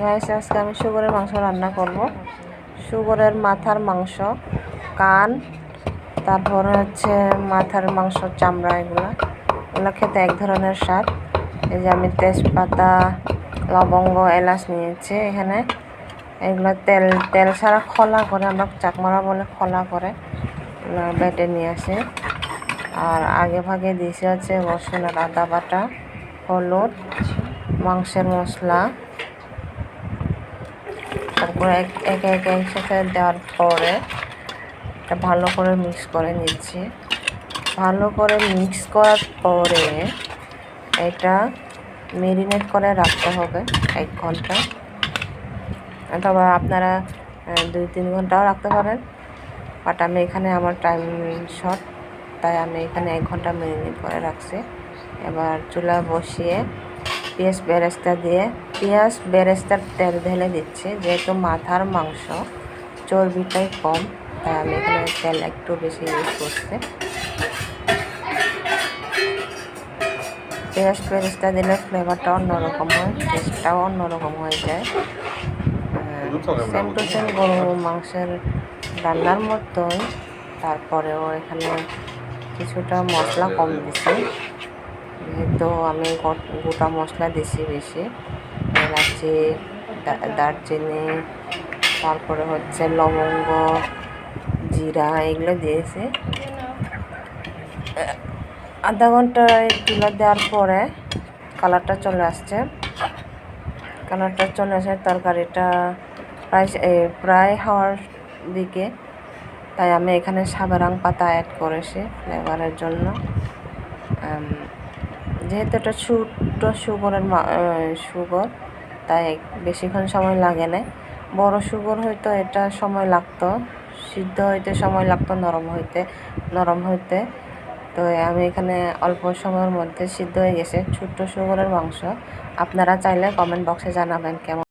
Guys আজকে আমি শুকরের মাংস রান্না করব। শুকরের মাথার মাংস, কান, তারপরে হচ্ছে মাথার মাংস, চামড়া, এগুলো খেতে এক ধরনের স্বাদ। এই যে আমি তেজপাতা, লবঙ্গ, এলাচ নিয়েছি এখানে। এগুলো তেল তেল ছাড়া খোলা করে, আমরা চাকমারা বলে খোলা করে বেটে নিয়ে আসি। আর আগে ভাগে দিয়েছি হচ্ছে রসুন আর আদা বাটা, হলুদ, মাংসের মশলা। তারপরে একে একে একসাথে দেওয়ার পরে এটা ভালো করে মিক্স করে নিচ্ছি। ভালো করে মিক্স করার পরে এটা মেরিনেট করে রাখতে হবে 1 ঘন্টা, অথবা আপনারা 2-3 ঘন্টাও রাখতে পারেন। বাট আমি এখানে আমার টাইম শর্ট, তাই আমি এখানে 1 ঘন্টা মেরিনেট করে রাখছি। এবার চুলা বসিয়ে পেঁয়াজ বেরেস্তা দিয়ে, পেঁয়াজ বেরেস্তার তেল ঢেলে দিচ্ছি। যেহেতু মাথার মাংস চর্বিটাই কম, তাই আমি এখানে তেল একটু বেশি ইউজ করছি। পেঁয়াজ বেরেস্তা দিলে ফ্লেভারটা অন্যরকম হয়, টেস্টটাও অন্যরকম হয়ে যায়। সেম টু সেম গরু মাংসের রান্নার মতোই। তারপরেও এখানে কিছুটা মশলা কম দিছি, যেহেতু আমি গোটা মশলা দিছি বেশি। এলাচি, দারচিনি, তারপরে হচ্ছে লবঙ্গ, জিরা, এগুলো দিয়েছি। আধা ঘন্টা চুলা দেওয়ার পরে কালারটা চলে আসছে। তরকারিটা প্রায় হওয়ার দিকে, তাই আমি এখানে সাবারাং পাতা অ্যাড করেছি ফ্লেভারের জন্য। যেহেতু এটা ছোট্ট শুকর, তাই বেশিক্ষণ সময় লাগে না। বড় শুকর হয়তো এটা সময় লাগতো, সিদ্ধ হইতে সময় লাগতো, নরম হইতে। তো আমি এখানে অল্প সময়ের মধ্যে সিদ্ধ হয়ে গেছে ছোট্ট শুকরের মাংস। আপনারা চাইলে কমেন্ট বক্সে জানাবেন কেমন।